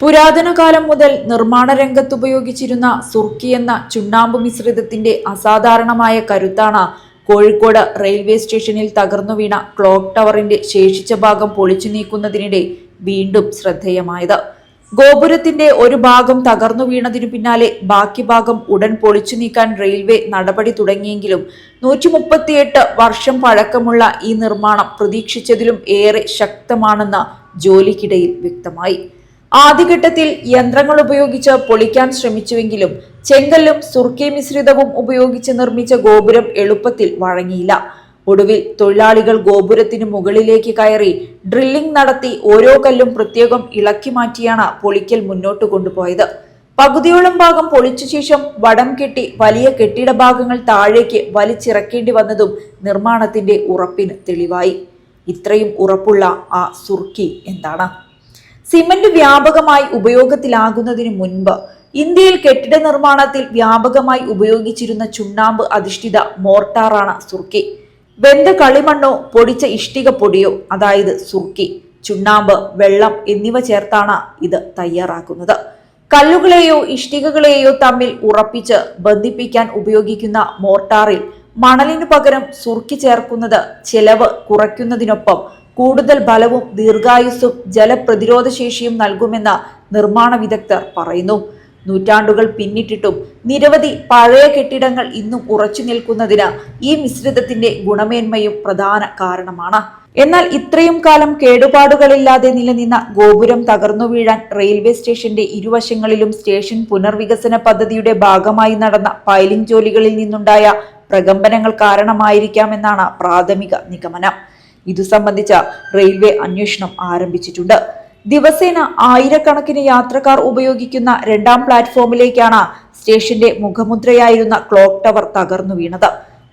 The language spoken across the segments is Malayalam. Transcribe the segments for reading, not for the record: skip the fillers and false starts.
പുരാതന കാലം മുതൽ നിർമ്മാണ രംഗത്ത് ഉപയോഗിച്ചിരുന്ന സുർക്കി എന്ന ചുണ്ണാമ്പ് മിശ്രിതത്തിന്റെ അസാധാരണമായ കരുത്താണ് കോഴിക്കോട് റെയിൽവേ സ്റ്റേഷനിൽ തകർന്നു വീണ ക്ലോക്ക് ടവറിന്റെ ശേഷിച്ച ഭാഗം പൊളിച്ചു നീക്കുന്നതിനിടെ വീണ്ടും ശ്രദ്ധേയമായത്. ഗോപുരത്തിന്റെ ഒരു ഭാഗം തകർന്നു വീണതിനു പിന്നാലെ ബാക്കി ഭാഗം ഉടൻ പൊളിച്ചു നീക്കാൻ റെയിൽവേ നടപടി തുടങ്ങിയെങ്കിലും 138 വർഷം പഴക്കമുള്ള ഈ നിർമ്മാണം പ്രതീക്ഷിച്ചതിലും ഏറെ ശക്തമാണെന്ന് ജോലിക്കിടയിൽ വ്യക്തമായി. ആദ്യഘട്ടത്തിൽ യന്ത്രങ്ങൾ ഉപയോഗിച്ച് പൊളിക്കാൻ ശ്രമിച്ചുവെങ്കിലും ചെങ്കല്ലും സുർക്കി മിശ്രിതവും ഉപയോഗിച്ച് നിർമ്മിച്ച ഗോപുരം എളുപ്പത്തിൽ വഴങ്ങിയില്ല. ഒടുവിൽ തൊഴിലാളികൾ ഗോപുരത്തിന് മുകളിലേക്ക് കയറി ഡ്രില്ലിംഗ് നടത്തി ഓരോ കല്ലും പ്രത്യേകം ഇളക്കി മാറ്റിയാണ് പൊളിക്കൽ മുന്നോട്ട് കൊണ്ടുപോയത്. പകുതിയോളം ഭാഗം പൊളിച്ച ശേഷം വടം കെട്ടി വലിയ കെട്ടിട ഭാഗങ്ങൾ താഴേക്ക് വലിച്ചിറക്കേണ്ടി വന്നതും നിർമ്മാണത്തിന്റെ ഉറപ്പിന് തെളിവായി. ഇത്രയും ഉറപ്പുള്ള ആ സുർക്കി എന്താണ്? സിമന്റ് വ്യാപകമായി ഉപയോഗത്തിലാകുന്നതിന് മുൻപ് ഇന്ത്യയിൽ കെട്ടിട നിർമ്മാണത്തിൽ വ്യാപകമായി ഉപയോഗിച്ചിരുന്ന ചുണ്ണാമ്പ് അധിഷ്ഠിത മോർട്ടാറാണ് സുർക്കി. വെന്ത കളിമണ്ണോ പൊടിച്ച ഇഷ്ടിക പൊടിയോ, അതായത് സുർക്കി, ചുണ്ണാമ്പ്, വെള്ളം എന്നിവ ചേർത്താണ് ഇത് തയ്യാറാക്കുന്നത്. കല്ലുകളെയോ ഇഷ്ടികകളെയോ തമ്മിൽ ഉറപ്പിച്ച് ബന്ധിപ്പിക്കാൻ ഉപയോഗിക്കുന്ന മോർട്ടാറിൽ മണലിനു പകരം സുർക്കി ചേർക്കുന്നത് ചെലവ് കുറയ്ക്കുന്നതിനൊപ്പം കൂടുതൽ ബലവും ദീർഘായുസ്സും ജലപ്രതിരോധ ശേഷിയും നൽകുമെന്ന് നിർമ്മാണ വിദഗ്ധർ പറയുന്നു. നൂറ്റാണ്ടുകൾ പിന്നിട്ടിട്ടും നിരവധി പഴയ കെട്ടിടങ്ങൾ ഇന്നും ഉറച്ചു നിൽക്കുന്നതിന് ഈ മിശ്രിതത്തിന്റെ ഗുണമേന്മയും പ്രധാന കാരണമാണ്. എന്നാൽ ഇത്രയും കാലം കേടുപാടുകളില്ലാതെ നിലനിന്ന ഗോപുരം തകർന്നു വീഴാൻ റെയിൽവേ സ്റ്റേഷന്റെ ഇരുവശങ്ങളിലും സ്റ്റേഷൻ പുനർവികസന പദ്ധതിയുടെ ഭാഗമായി നടന്ന പൈലിംഗ് ജോലികളിൽ നിന്നുണ്ടായ പ്രകമ്പനങ്ങൾ കാരണമായിരിക്കാമെന്നാണ് പ്രാഥമിക നിഗമനം. ഇതു സംബന്ധിച്ച റെയിൽവേ അന്വേഷണം ആരംഭിച്ചിട്ടുണ്ട്. ദിവസേന ആയിരക്കണക്കിന് യാത്രക്കാർ ഉപയോഗിക്കുന്ന രണ്ടാം പ്ലാറ്റ്ഫോമിലേക്കാണ് സ്റ്റേഷന്റെ മുഖമുദ്രയായിരുന്ന ക്ലോക്ക് ടവർ തകർന്നു വീണത്.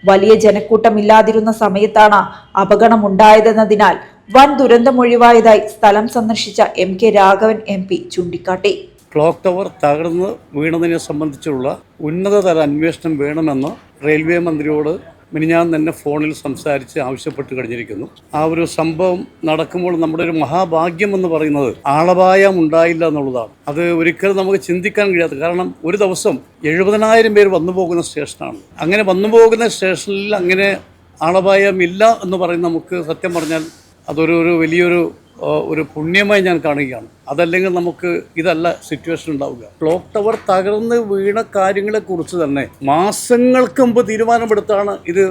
വലിയ ജനക്കൂട്ടമില്ലാതിരുന്ന സമയത്താണ് അപകടമുണ്ടായതെന്നതിനാൽ വൻ ദുരന്തമൊഴിവായതായി സ്ഥലം സന്ദർശിച്ച MK രാഘവൻ MP ചൂണ്ടിക്കാട്ടി. ക്ലോക്ക് ടവർ തകർന്ന് വീണതിനെ സംബന്ധിച്ചുള്ള ഉന്നതതല അന്വേഷണം വേണമെന്ന് റെയിൽവേ മന്ത്രിയോട് മിനിഞ്ഞാന്ന് തന്നെ ഫോണിൽ സംസാരിച്ച് ആവശ്യപ്പെട്ട് കഴിഞ്ഞിരിക്കുന്നു. ആ ഒരു സംഭവം നടക്കുമ്പോൾ നമ്മുടെ ഒരു മഹാഭാഗ്യം എന്ന് പറയുന്നത് ആളപായം ഉണ്ടായില്ല എന്നുള്ളതാണ്. അത് ഒരിക്കലും നമുക്ക് ചിന്തിക്കാൻ കഴിയാത്ത, കാരണം ഒരു ദിവസം 70,000 പേര് വന്നു പോകുന്ന സ്റ്റേഷനാണ്. അങ്ങനെ വന്നു പോകുന്ന സ്റ്റേഷനിൽ അങ്ങനെ ആളപായം ഇല്ല എന്ന് പറയുന്നത് നമുക്ക് സത്യം പറഞ്ഞാൽ അതൊരു വലിയൊരു പുണ്യമായി ഞാൻ കാണുകയാണ്. അതല്ലെങ്കിൽ നമുക്ക് ഇതല്ല സിറ്റുവേഷൻ ഉണ്ടാവുക. ക്ലോക്ക് ടവർ തകർന്ന് വീണ കാര്യങ്ങളെക്കുറിച്ച് തന്നെ മാസങ്ങൾക്ക് മുമ്പ് തീരുമാനമെടുത്താണ് ഇത്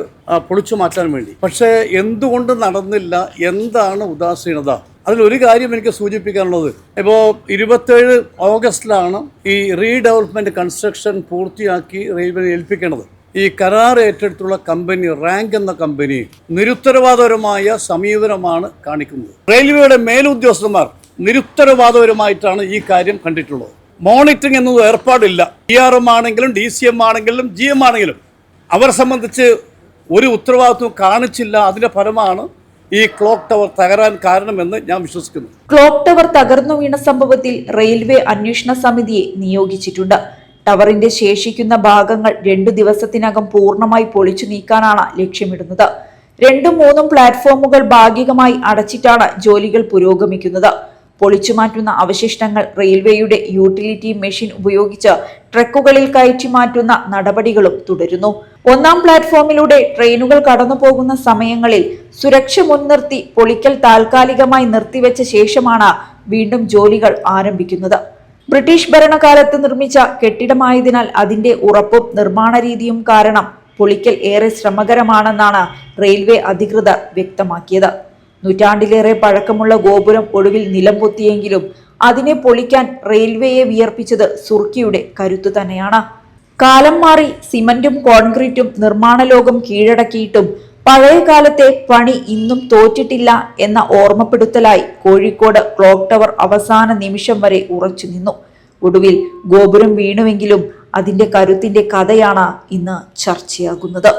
പൊളിച്ചു മാറ്റാൻ വേണ്ടി. പക്ഷേ എന്തുകൊണ്ട് നടന്നില്ല? എന്താണ് ഉദാസീനത? അതിലൊരു കാര്യം എനിക്ക് സൂചിപ്പിക്കാനുള്ളത്, ഇപ്പോൾ 27 ഓഗസ്റ്റിലാണ് ഈ റീഡെവലപ്മെൻറ്റ് കൺസ്ട്രക്ഷൻ പൂർത്തിയാക്കി റെയിൽവേ ഏൽപ്പിക്കേണ്ടത്. ഈ കരാർ ഏറ്റെടുത്തുള്ള കമ്പനി റാങ്ക് എന്ന കമ്പനി നിരുത്തരവാദപരമായ സമീപനമാണ് കാണിക്കുന്നത്. റെയിൽവേയുടെ മേലുദ്യോഗസ്ഥന്മാർ നിരുത്തരവാദപരമായിട്ടാണ് ഈ കാര്യം കണ്ടിട്ടുള്ളത്. മോണിറ്ററിംഗ് എന്നത് ഏർപ്പാടില്ല. DRM ആണെങ്കിലും DCM ആണെങ്കിലും GM ആണെങ്കിലും അവരെ സംബന്ധിച്ച് ഒരു ഉത്തരവാദിത്വം കാണിച്ചില്ല. അതിന്റെ ഫലമാണ് ഈ ക്ലോക്ക് ടവർ തകരാൻ കാരണമെന്ന് ഞാൻ വിശ്വസിക്കുന്നു. ക്ലോക്ക് ടവർ തകർന്നു വീണ സംഭവത്തിൽ റെയിൽവേ അന്വേഷണ സമിതിയെ നിയോഗിച്ചിട്ടുണ്ട്. ടവറിന്റെ ശേഷിക്കുന്ന ഭാഗങ്ങൾ 2 ദിവസത്തിനകം പൂർണ്ണമായി പൊളിച്ചു നീക്കാനാണ് ലക്ഷ്യമിടുന്നത്. 2-3 പ്ലാറ്റ്ഫോമുകൾ ഭാഗികമായി അടച്ചിട്ടാണ് ജോലികൾ പുരോഗമിക്കുന്നത്. പൊളിച്ചു മാറ്റുന്ന അവശിഷ്ടങ്ങൾ റെയിൽവേയുടെ യൂട്ടിലിറ്റി മെഷീൻ ഉപയോഗിച്ച് ട്രക്കുകളിൽ കയറ്റി മാറ്റുന്ന നടപടികളും തുടരുന്നു. 1-ാം പ്ലാറ്റ്ഫോമിലൂടെ ട്രെയിനുകൾ കടന്നു പോകുന്ന സമയങ്ങളിൽ സുരക്ഷ മുൻനിർത്തി പൊളിക്കൽ താൽക്കാലികമായി നിർത്തിവെച്ച ശേഷമാണ് വീണ്ടും ജോലികൾ ആരംഭിക്കുന്നത്. ബ്രിട്ടീഷ് ഭരണകാലത്ത് നിർമ്മിച്ച കെട്ടിടമായതിനാൽ അതിന്റെ ഉറപ്പും നിർമ്മാണ രീതിയും കാരണം പൊളിക്കൽ ഏറെ ശ്രമകരമാണെന്നാണ് റെയിൽവേ അധികൃതർ വ്യക്തമാക്കിയത്. നൂറ്റാണ്ടിലേറെ പഴക്കമുള്ള ഗോപുരം ഒടുവിൽ നിലംപൊത്തിയെങ്കിലും അതിനെ പൊളിക്കാൻ റെയിൽവേയെ വിയർപ്പിച്ചത് സുർക്കിയുടെ കരുത്തു തന്നെയാണ്. കാലം മാറി സിമന്റും കോൺക്രീറ്റും നിർമ്മാണ ലോകം കീഴടക്കിയിട്ടും പഴയ കാലത്തെ പണി ഇന്നും തോറ്റിട്ടില്ല എന്ന ഓർമ്മപ്പെടുത്തലായി കോഴിക്കോട് ക്ലോക്ക് ടവർ അവസാന നിമിഷം വരെ ഉറച്ചു നിന്നു. ഒടുവിൽ ഗോപുരം വീണുവെങ്കിലും അതിന്റെ കരുത്തിന്റെ കഥയാണ് ഇന്ന് ചർച്ചയാകുന്നത്.